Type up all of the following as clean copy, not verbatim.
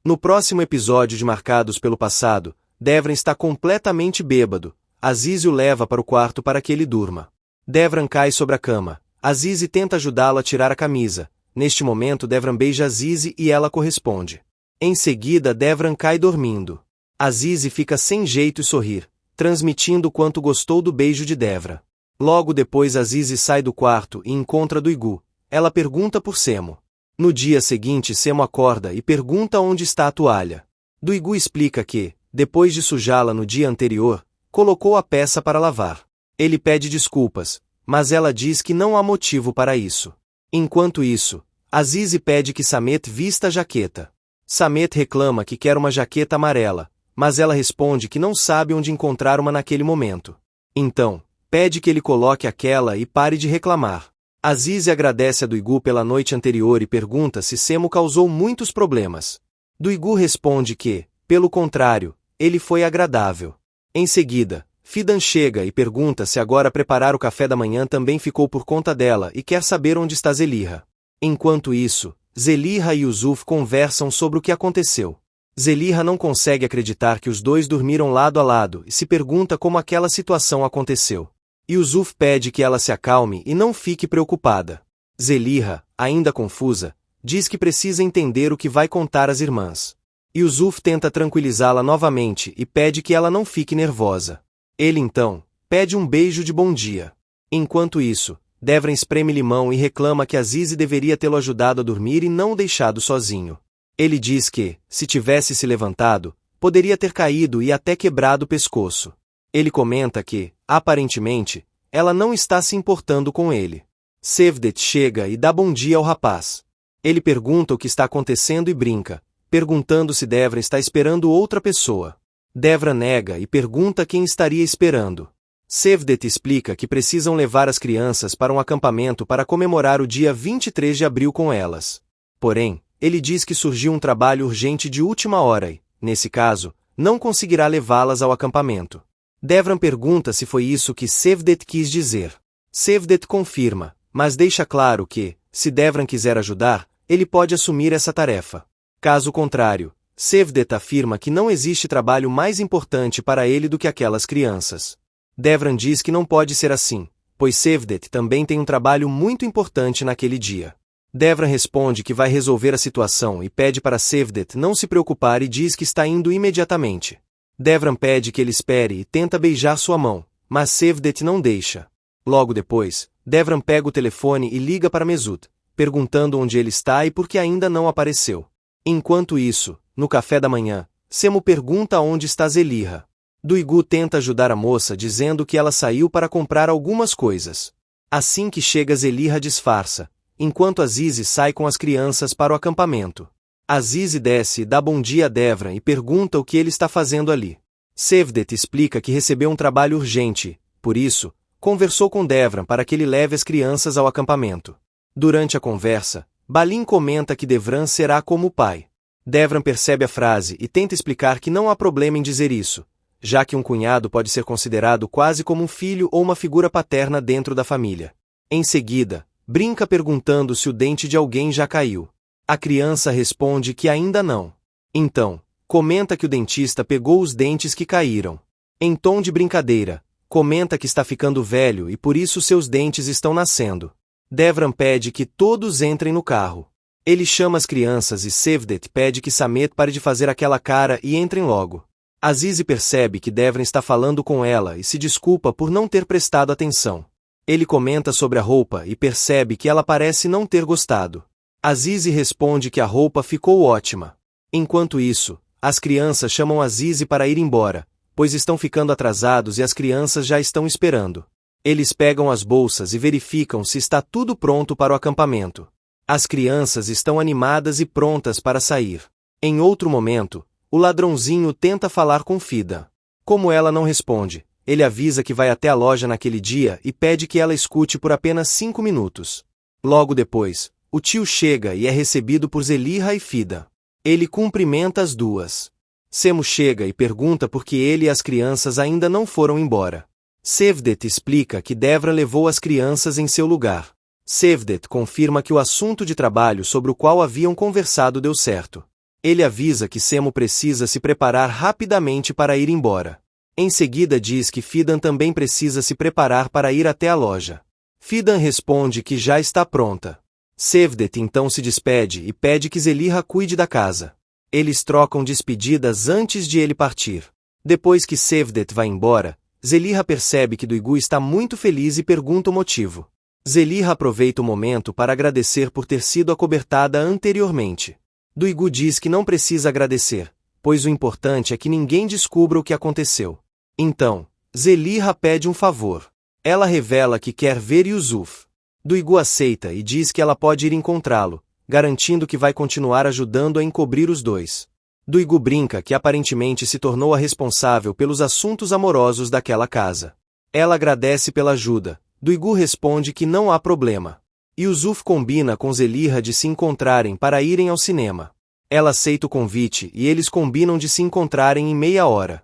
No próximo episódio de Marcados pelo Passado, Devran está completamente bêbado. Aziz o leva para o quarto para que ele durma. Devran cai sobre a cama. Aziz tenta ajudá-lo a tirar a camisa. Neste momento Devran beija Aziz e ela corresponde. Em seguida Devran cai dormindo. Aziz fica sem jeito e sorrir, transmitindo quanto gostou do beijo de Devran. Logo depois Aziz sai do quarto e encontra Duigu. Ela pergunta por Semo. No dia seguinte Semo acorda e pergunta onde está a toalha. Duigu explica que, depois de sujá-la no dia anterior, colocou a peça para lavar. Ele pede desculpas, mas ela diz que não há motivo para isso. Enquanto isso, Aziz pede que Samet vista a jaqueta. Samet reclama que quer uma jaqueta amarela, mas ela responde que não sabe onde encontrar uma naquele momento. Então, pede que ele coloque aquela e pare de reclamar. Aziz agradece a Duigu pela noite anterior e pergunta se Semo causou muitos problemas. Duigu responde que, pelo contrário, ele foi agradável. Em seguida, Fidan chega e pergunta se agora preparar o café da manhã também ficou por conta dela e quer saber onde está Zelihra. Enquanto isso, Zelihra e Yusuf conversam sobre o que aconteceu. Zelihra não consegue acreditar que os dois dormiram lado a lado e se pergunta como aquela situação aconteceu. Yusuf pede que ela se acalme e não fique preocupada. Zelihra, ainda confusa, diz que precisa entender o que vai contar às irmãs. Yusuf tenta tranquilizá-la novamente e pede que ela não fique nervosa. Ele então, pede um beijo de bom dia. Enquanto isso, Devran espreme limão e reclama que Aziz deveria tê-lo ajudado a dormir e não o deixado sozinho. Ele diz que, se tivesse se levantado, poderia ter caído e até quebrado o pescoço. Ele comenta que, aparentemente, ela não está se importando com ele. Cevdet chega e dá bom dia ao rapaz. Ele pergunta o que está acontecendo e brinca, perguntando se Devran está esperando outra pessoa. Devran nega e pergunta quem estaria esperando. Cevdet explica que precisam levar as crianças para um acampamento para comemorar o dia 23 de abril com elas. Porém, ele diz que surgiu um trabalho urgente de última hora e, nesse caso, não conseguirá levá-las ao acampamento. Devran pergunta se foi isso que Cevdet quis dizer. Cevdet confirma, mas deixa claro que, se Devran quiser ajudar, ele pode assumir essa tarefa. Caso contrário, Cevdet afirma que não existe trabalho mais importante para ele do que aquelas crianças. Devran diz que não pode ser assim, pois Cevdet também tem um trabalho muito importante naquele dia. Devran responde que vai resolver a situação e pede para Cevdet não se preocupar e diz que está indo imediatamente. Devran pede que ele espere e tenta beijar sua mão, mas Cevdet não deixa. Logo depois, Devran pega o telefone e liga para Mesut, perguntando onde ele está e por que ainda não apareceu. Enquanto isso, no café da manhã, Semo pergunta onde está Zelihra. Duigu tenta ajudar a moça dizendo que ela saiu para comprar algumas coisas. Assim que chega Zelihra disfarça, enquanto Aziz sai com as crianças para o acampamento. Aziz desce e dá bom dia a Devran e pergunta o que ele está fazendo ali. Cevdet explica que recebeu um trabalho urgente, por isso, conversou com Devran para que ele leve as crianças ao acampamento. Durante a conversa, Balin comenta que Devran será como o pai. Devran percebe a frase e tenta explicar que não há problema em dizer isso, já que um cunhado pode ser considerado quase como um filho ou uma figura paterna dentro da família. Em seguida, brinca perguntando se o dente de alguém já caiu. A criança responde que ainda não. Então, comenta que o dentista pegou os dentes que caíram. Em tom de brincadeira, comenta que está ficando velho e por isso seus dentes estão nascendo. Devran pede que todos entrem no carro. Ele chama as crianças e Cevdet pede que Samet pare de fazer aquela cara e entrem logo. Aziz percebe que Devran está falando com ela e se desculpa por não ter prestado atenção. Ele comenta sobre a roupa e percebe que ela parece não ter gostado. Aziz responde que a roupa ficou ótima. Enquanto isso, as crianças chamam Aziz para ir embora, pois estão ficando atrasados e as crianças já estão esperando. Eles pegam as bolsas e verificam se está tudo pronto para o acampamento. As crianças estão animadas e prontas para sair. Em outro momento, o ladrãozinho tenta falar com Fida. Como ela não responde, ele avisa que vai até a loja naquele dia e pede que ela escute por apenas 5 minutos. Logo depois, o tio chega e é recebido por Zelihra e Fida. Ele cumprimenta as duas. Semo chega e pergunta por que ele e as crianças ainda não foram embora. Cevdet explica que Devran levou as crianças em seu lugar. Cevdet confirma que o assunto de trabalho sobre o qual haviam conversado deu certo. Ele avisa que Semo precisa se preparar rapidamente para ir embora. Em seguida diz que Fidan também precisa se preparar para ir até a loja. Fidan responde que já está pronta. Sevdet então se despede e pede que Zelihra cuide da casa. Eles trocam despedidas antes de ele partir. Depois que Sevdet vai embora, Zelihra percebe que Duygu está muito feliz e pergunta o motivo. Zelihra aproveita o momento para agradecer por ter sido acobertada anteriormente. Duygu diz que não precisa agradecer, pois o importante é que ninguém descubra o que aconteceu. Então, Zelihra pede um favor. Ela revela que quer ver Yusuf. Duygu aceita e diz que ela pode ir encontrá-lo, garantindo que vai continuar ajudando a encobrir os dois. Duygu brinca que aparentemente se tornou a responsável pelos assuntos amorosos daquela casa. Ela agradece pela ajuda. Duygu responde que não há problema. Yusuf combina com Zelihra de se encontrarem para irem ao cinema. Ela aceita o convite e eles combinam de se encontrarem em meia hora.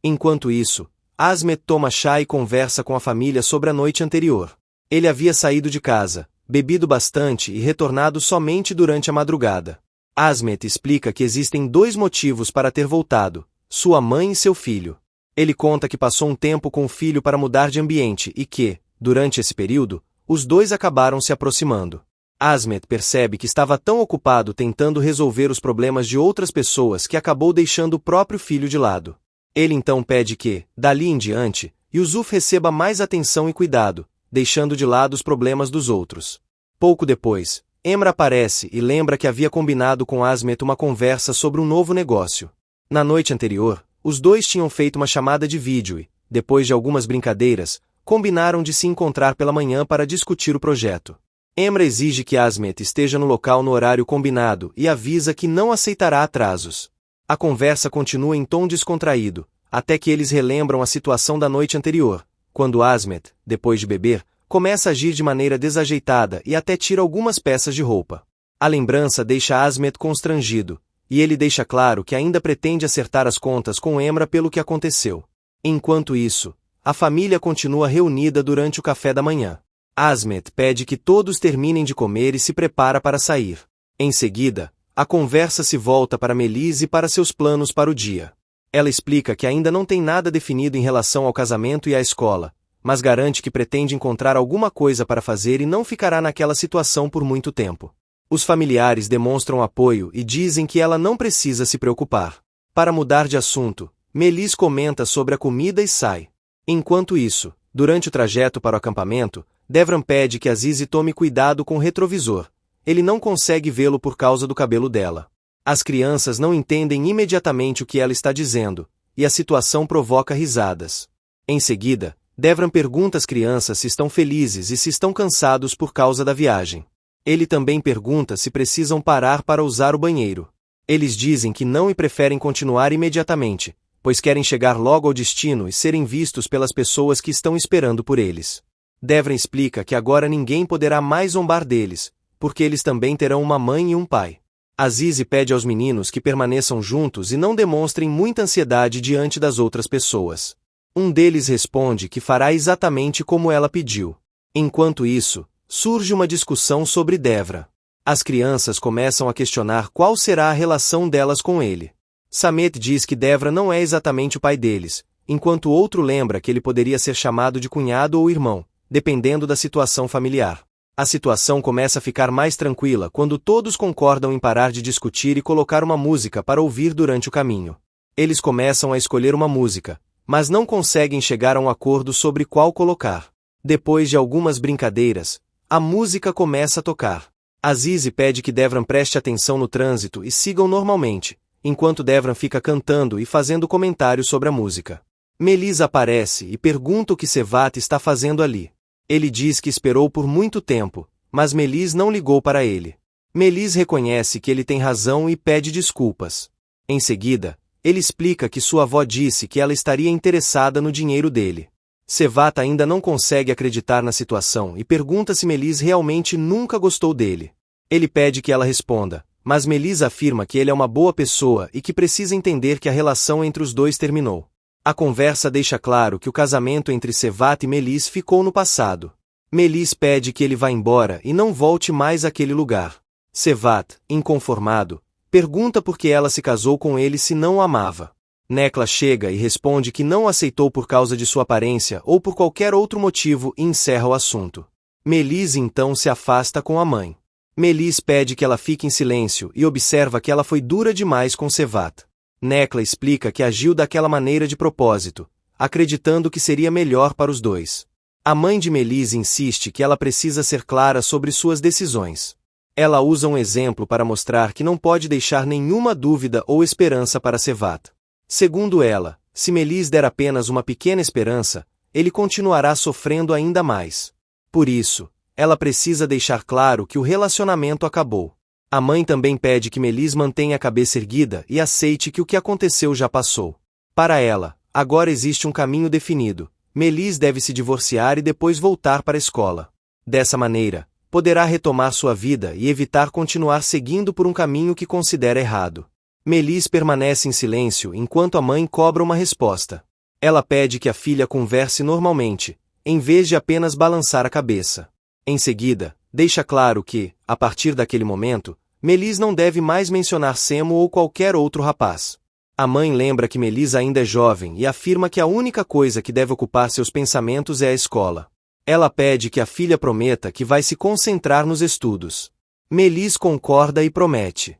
Enquanto isso, Asmet toma chá e conversa com a família sobre a noite anterior. Ele havia saído de casa, bebido bastante e retornado somente durante a madrugada. Asmet explica que existem 2 motivos para ter voltado: sua mãe e seu filho. Ele conta que passou um tempo com o filho para mudar de ambiente e que, durante esse período, os dois acabaram se aproximando. Asmet percebe que estava tão ocupado tentando resolver os problemas de outras pessoas que acabou deixando o próprio filho de lado. Ele então pede que, dali em diante, Yusuf receba mais atenção e cuidado, deixando de lado os problemas dos outros. Pouco depois, Emra aparece e lembra que havia combinado com Asmet uma conversa sobre um novo negócio. Na noite anterior, os dois tinham feito uma chamada de vídeo e, depois de algumas brincadeiras, combinaram de se encontrar pela manhã para discutir o projeto. Emra exige que Asmet esteja no local no horário combinado e avisa que não aceitará atrasos. A conversa continua em tom descontraído, até que eles relembram a situação da noite anterior, quando Asmet, depois de beber, começa a agir de maneira desajeitada e até tira algumas peças de roupa. A lembrança deixa Asmet constrangido, e ele deixa claro que ainda pretende acertar as contas com Emra pelo que aconteceu. Enquanto isso, a família continua reunida durante o café da manhã. Asmet pede que todos terminem de comer e se prepara para sair. Em seguida, a conversa se volta para Melis e para seus planos para o dia. Ela explica que ainda não tem nada definido em relação ao casamento e à escola, mas garante que pretende encontrar alguma coisa para fazer e não ficará naquela situação por muito tempo. Os familiares demonstram apoio e dizem que ela não precisa se preocupar. Para mudar de assunto, Melis comenta sobre a comida e sai. Enquanto isso, durante o trajeto para o acampamento, Devran pede que Azize tome cuidado com o retrovisor. Ele não consegue vê-lo por causa do cabelo dela. As crianças não entendem imediatamente o que ela está dizendo, e a situação provoca risadas. Em seguida, Devran pergunta às crianças se estão felizes e se estão cansados por causa da viagem. Ele também pergunta se precisam parar para usar o banheiro. Eles dizem que não e preferem continuar imediatamente, pois querem chegar logo ao destino e serem vistos pelas pessoas que estão esperando por eles. Devran explica que agora ninguém poderá mais zombar deles, porque eles também terão uma mãe e um pai. Azize pede aos meninos que permaneçam juntos e não demonstrem muita ansiedade diante das outras pessoas. Um deles responde que fará exatamente como ela pediu. Enquanto isso, surge uma discussão sobre Devran. As crianças começam a questionar qual será a relação delas com ele. Samet diz que Devran não é exatamente o pai deles, enquanto outro lembra que ele poderia ser chamado de cunhado ou irmão, dependendo da situação familiar. A situação começa a ficar mais tranquila quando todos concordam em parar de discutir e colocar uma música para ouvir durante o caminho. Eles começam a escolher uma música, mas não conseguem chegar a um acordo sobre qual colocar. Depois de algumas brincadeiras, a música começa a tocar. Azize pede que Devran preste atenção no trânsito e sigam normalmente, enquanto Devran fica cantando e fazendo comentários sobre a música. Melis aparece e pergunta o que Sevat está fazendo ali. Ele diz que esperou por muito tempo, mas Melis não ligou para ele. Melis reconhece que ele tem razão e pede desculpas. Em seguida, ele explica que sua avó disse que ela estaria interessada no dinheiro dele. Sevat ainda não consegue acreditar na situação e pergunta se Melis realmente nunca gostou dele. Ele pede que ela responda, mas Melis afirma que ele é uma boa pessoa e que precisa entender que a relação entre os dois terminou. A conversa deixa claro que o casamento entre Sevat e Melis ficou no passado. Melis pede que ele vá embora e não volte mais àquele lugar. Sevat, inconformado, Pergunta por que ela se casou com ele se não o amava. Nekla chega e responde que não o aceitou por causa de sua aparência ou por qualquer outro motivo e encerra o assunto. Melis então se afasta com a mãe. Melis pede que ela fique em silêncio e observa que ela foi dura demais com Sevat. Nekla explica que agiu daquela maneira de propósito, acreditando que seria melhor para os dois. A mãe de Melis insiste que ela precisa ser clara sobre suas decisões. Ela usa um exemplo para mostrar que não pode deixar nenhuma dúvida ou esperança para Sevat. Segundo ela, se Melis der apenas uma pequena esperança, ele continuará sofrendo ainda mais. Por isso, ela precisa deixar claro que o relacionamento acabou. A mãe também pede que Melis mantenha a cabeça erguida e aceite que o que aconteceu já passou. Para ela, agora existe um caminho definido. Melis deve se divorciar e depois voltar para a escola. Dessa maneira, poderá retomar sua vida e evitar continuar seguindo por um caminho que considera errado. Melis permanece em silêncio enquanto a mãe cobra uma resposta. Ela pede que a filha converse normalmente, em vez de apenas balançar a cabeça. Em seguida, deixa claro que, a partir daquele momento, Melis não deve mais mencionar Semo ou qualquer outro rapaz. A mãe lembra que Melis ainda é jovem e afirma que a única coisa que deve ocupar seus pensamentos é a escola. Ela pede que a filha prometa que vai se concentrar nos estudos. Melis concorda e promete.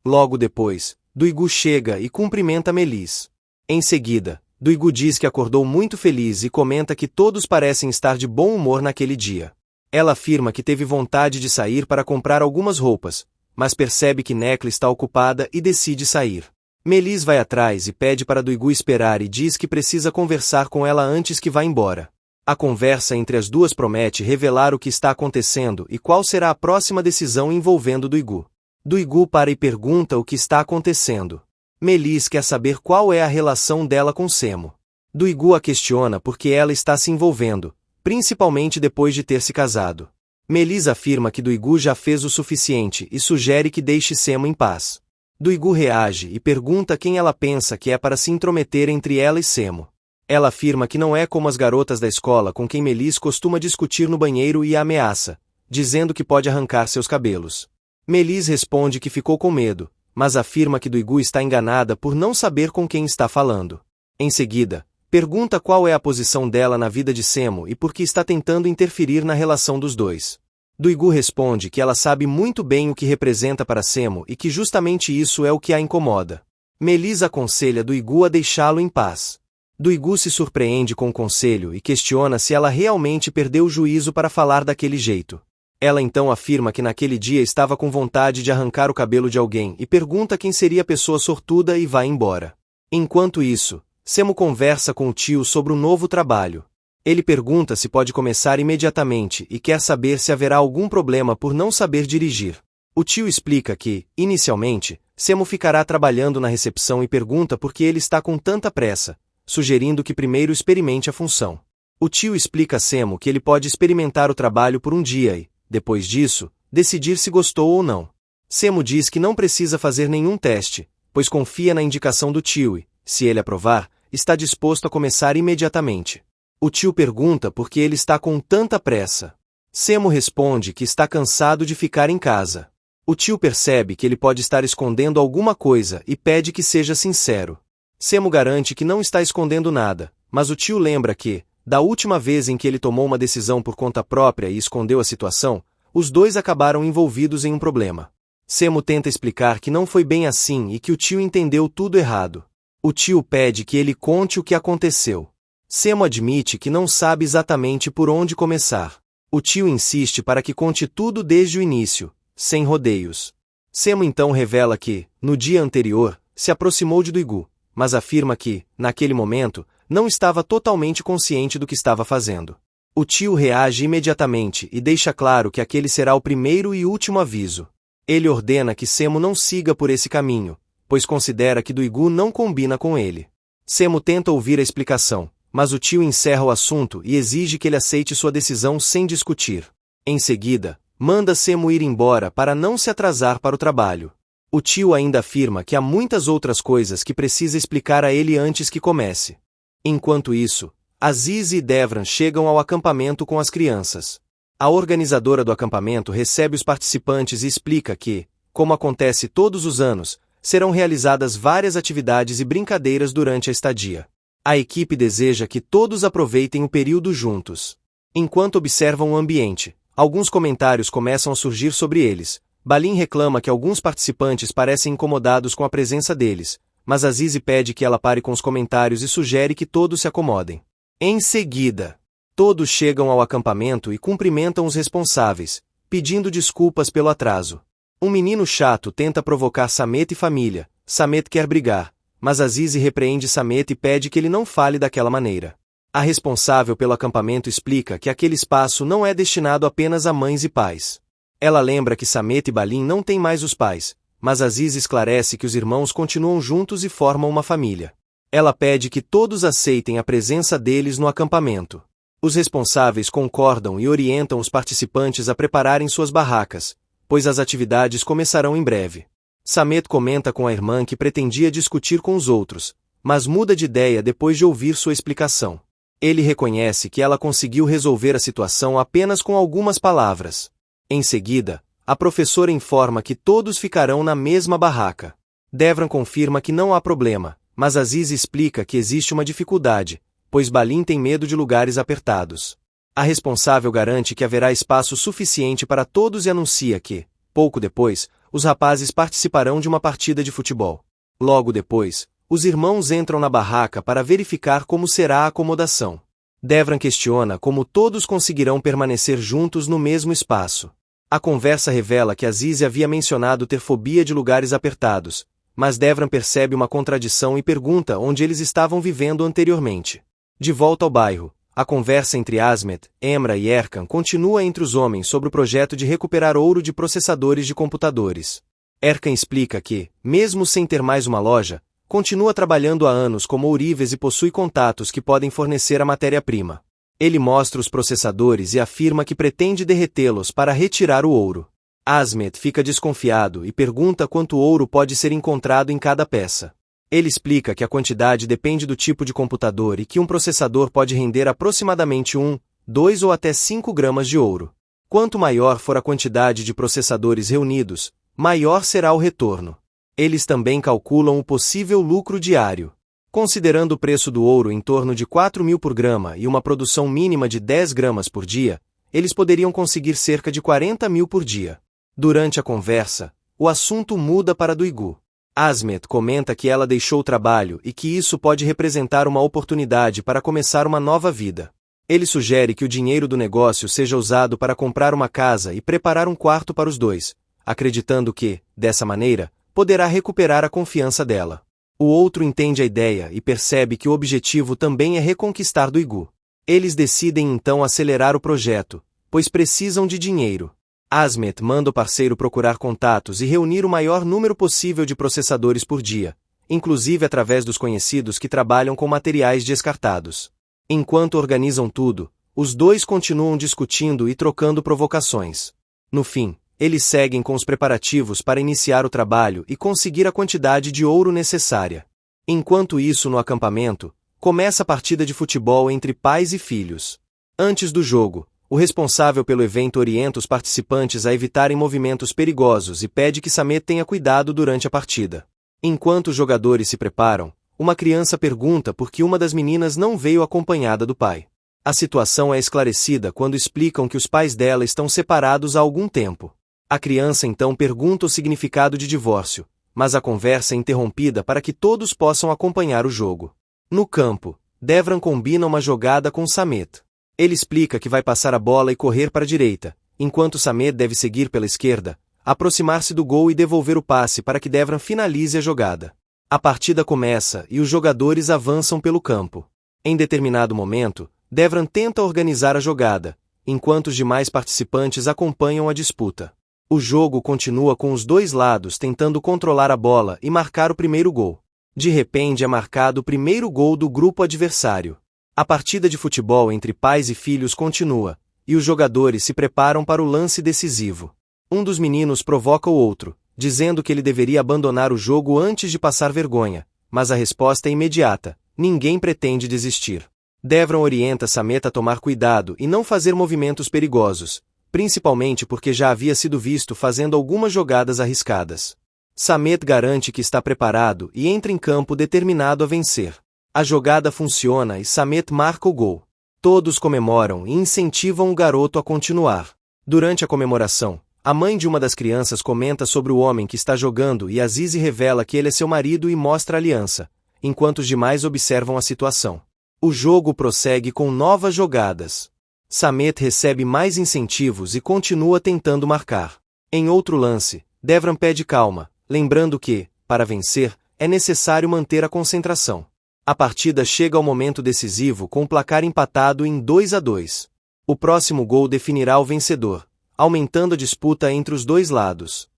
Logo depois, Duigu chega e cumprimenta Melis. Em seguida, Duigu diz que acordou muito feliz e comenta que todos parecem estar de bom humor naquele dia. Ela afirma que teve vontade de sair para comprar algumas roupas, mas percebe que Nekla está ocupada e decide sair. Melis vai atrás e pede para Duigu esperar e diz que precisa conversar com ela antes que vá embora. A conversa entre as duas promete revelar o que está acontecendo e qual será a próxima decisão envolvendo Duigu. Duigu para e pergunta o que está acontecendo. Melis quer saber qual é a relação dela com Semo. Duigu a questiona porque ela está se envolvendo, principalmente depois de ter se casado. Melis afirma que Duigu já fez o suficiente e sugere que deixe Semo em paz. Duigu reage e pergunta quem ela pensa que é para se intrometer entre ela e Semo. Ela afirma que não é como as garotas da escola com quem Melis costuma discutir no banheiro e a ameaça, dizendo que pode arrancar seus cabelos. Melis responde que ficou com medo, mas afirma que Duigu está enganada por não saber com quem está falando. Em seguida, pergunta qual é a posição dela na vida de Semo e por que está tentando interferir na relação dos dois. Duigu responde que ela sabe muito bem o que representa para Semo e que justamente isso é o que a incomoda. Melis aconselha Duigu a deixá-lo em paz. Duigu se surpreende com o conselho e questiona se ela realmente perdeu o juízo para falar daquele jeito. Ela então afirma que naquele dia estava com vontade de arrancar o cabelo de alguém e pergunta quem seria a pessoa sortuda e vai embora. Enquanto isso, Semo conversa com o tio sobre um novo trabalho. Ele pergunta se pode começar imediatamente e quer saber se haverá algum problema por não saber dirigir. O tio explica que, inicialmente, Semo ficará trabalhando na recepção e pergunta por que ele está com tanta pressa, sugerindo que primeiro experimente a função. O tio explica a Semo que ele pode experimentar o trabalho por um dia e, depois disso, decidir se gostou ou não. Semo diz que não precisa fazer nenhum teste, pois confia na indicação do tio e, se ele aprovar, está disposto a começar imediatamente. O tio pergunta por que ele está com tanta pressa. Semo responde que está cansado de ficar em casa. O tio percebe que ele pode estar escondendo alguma coisa e pede que seja sincero. Semo garante que não está escondendo nada, mas o tio lembra que, da última vez em que ele tomou uma decisão por conta própria e escondeu a situação, os dois acabaram envolvidos em um problema. Semo tenta explicar que não foi bem assim e que o tio entendeu tudo errado. O tio pede que ele conte o que aconteceu. Semo admite que não sabe exatamente por onde começar. O tio insiste para que conte tudo desde o início, sem rodeios. Semo então revela que, no dia anterior, se aproximou de Duigu, mas afirma que, naquele momento, não estava totalmente consciente do que estava fazendo. O tio reage imediatamente e deixa claro que aquele será o primeiro e último aviso. Ele ordena que Semo não siga por esse caminho, pois considera que Duigu não combina com ele. Semo tenta ouvir a explicação, mas o tio encerra o assunto e exige que ele aceite sua decisão sem discutir. Em seguida, manda Semo ir embora para não se atrasar para o trabalho. O tio ainda afirma que há muitas outras coisas que precisa explicar a ele antes que comece. Enquanto isso, Aziz e Devran chegam ao acampamento com as crianças. A organizadora do acampamento recebe os participantes e explica que, como acontece todos os anos, serão realizadas várias atividades e brincadeiras durante a estadia. A equipe deseja que todos aproveitem o período juntos. Enquanto observam o ambiente, alguns comentários começam a surgir sobre eles. Balin reclama que alguns participantes parecem incomodados com a presença deles, mas Azizi pede que ela pare com os comentários e sugere que todos se acomodem. Em seguida, todos chegam ao acampamento e cumprimentam os responsáveis, pedindo desculpas pelo atraso. Um menino chato tenta provocar Samet e família. Samet quer brigar, mas Azizi repreende Samet e pede que ele não fale daquela maneira. A responsável pelo acampamento explica que aquele espaço não é destinado apenas a mães e pais. Ela lembra que Samet e Balin não têm mais os pais, mas Azizi esclarece que os irmãos continuam juntos e formam uma família. Ela pede que todos aceitem a presença deles no acampamento. Os responsáveis concordam e orientam os participantes a prepararem suas barracas, pois as atividades começarão em breve. Samet comenta com a irmã que pretendia discutir com os outros, mas muda de ideia depois de ouvir sua explicação. Ele reconhece que ela conseguiu resolver a situação apenas com algumas palavras. Em seguida, a professora informa que todos ficarão na mesma barraca. Devran confirma que não há problema, mas Azizi explica que existe uma dificuldade, pois Balin tem medo de lugares apertados. A responsável garante que haverá espaço suficiente para todos e anuncia que, pouco depois, os rapazes participarão de uma partida de futebol. Logo depois, os irmãos entram na barraca para verificar como será a acomodação. Devran questiona como todos conseguirão permanecer juntos no mesmo espaço. A conversa revela que Azizi havia mencionado ter fobia de lugares apertados, mas Devran percebe uma contradição e pergunta onde eles estavam vivendo anteriormente. De volta ao bairro, a conversa entre Asmet, Emra e Erkan continua entre os homens sobre o projeto de recuperar ouro de processadores de computadores. Erkan explica que, mesmo sem ter mais uma loja, continua trabalhando há anos como ourives e possui contatos que podem fornecer a matéria-prima. Ele mostra os processadores e afirma que pretende derretê-los para retirar o ouro. Asmet fica desconfiado e pergunta quanto ouro pode ser encontrado em cada peça. Ele explica que a quantidade depende do tipo de computador e que um processador pode render aproximadamente 1, 2 ou até 5 gramas de ouro. Quanto maior for a quantidade de processadores reunidos, maior será o retorno. Eles também calculam o possível lucro diário. Considerando o preço do ouro em torno de 4.000 por grama e uma produção mínima de 10 gramas por dia, eles poderiam conseguir cerca de 40.000 por dia. Durante a conversa, o assunto muda para Duigu. Asmet comenta que ela deixou o trabalho e que isso pode representar uma oportunidade para começar uma nova vida. Ele sugere que o dinheiro do negócio seja usado para comprar uma casa e preparar um quarto para os dois, acreditando que, dessa maneira, poderá recuperar a confiança dela. O outro entende a ideia e percebe que o objetivo também é reconquistar Duigu. Eles decidem então acelerar o projeto, pois precisam de dinheiro. Asmet manda o parceiro procurar contatos e reunir o maior número possível de processadores por dia, inclusive através dos conhecidos que trabalham com materiais descartados. Enquanto organizam tudo, os dois continuam discutindo e trocando provocações. No fim, eles seguem com os preparativos para iniciar o trabalho e conseguir a quantidade de ouro necessária. Enquanto isso, no acampamento, começa a partida de futebol entre pais e filhos. Antes do jogo, o responsável pelo evento orienta os participantes a evitarem movimentos perigosos e pede que Samet tenha cuidado durante a partida. Enquanto os jogadores se preparam, uma criança pergunta por que uma das meninas não veio acompanhada do pai. A situação é esclarecida quando explicam que os pais dela estão separados há algum tempo. A criança então pergunta o significado de divórcio, mas a conversa é interrompida para que todos possam acompanhar o jogo. No campo, Devran combina uma jogada com Samet. Ele explica que vai passar a bola e correr para a direita, enquanto Samet deve seguir pela esquerda, aproximar-se do gol e devolver o passe para que Devran finalize a jogada. A partida começa e os jogadores avançam pelo campo. Em determinado momento, Devran tenta organizar a jogada, enquanto os demais participantes acompanham a disputa. O jogo continua com os dois lados tentando controlar a bola e marcar o primeiro gol. De repente é marcado o primeiro gol do grupo adversário. A partida de futebol entre pais e filhos continua, e os jogadores se preparam para o lance decisivo. Um dos meninos provoca o outro, dizendo que ele deveria abandonar o jogo antes de passar vergonha, mas a resposta é imediata: ninguém pretende desistir. Devran orienta Samet a tomar cuidado e não fazer movimentos perigosos, principalmente porque já havia sido visto fazendo algumas jogadas arriscadas. Samet garante que está preparado e entra em campo determinado a vencer. A jogada funciona e Samet marca o gol. Todos comemoram e incentivam o garoto a continuar. Durante a comemoração, a mãe de uma das crianças comenta sobre o homem que está jogando e Azizi revela que ele é seu marido e mostra a aliança, enquanto os demais observam a situação. O jogo prossegue com novas jogadas. Samet recebe mais incentivos e continua tentando marcar. Em outro lance, Devran pede calma, lembrando que, para vencer, é necessário manter a concentração. A partida chega ao momento decisivo com o placar empatado em 2-2. O próximo gol definirá o vencedor, aumentando a disputa entre os dois lados.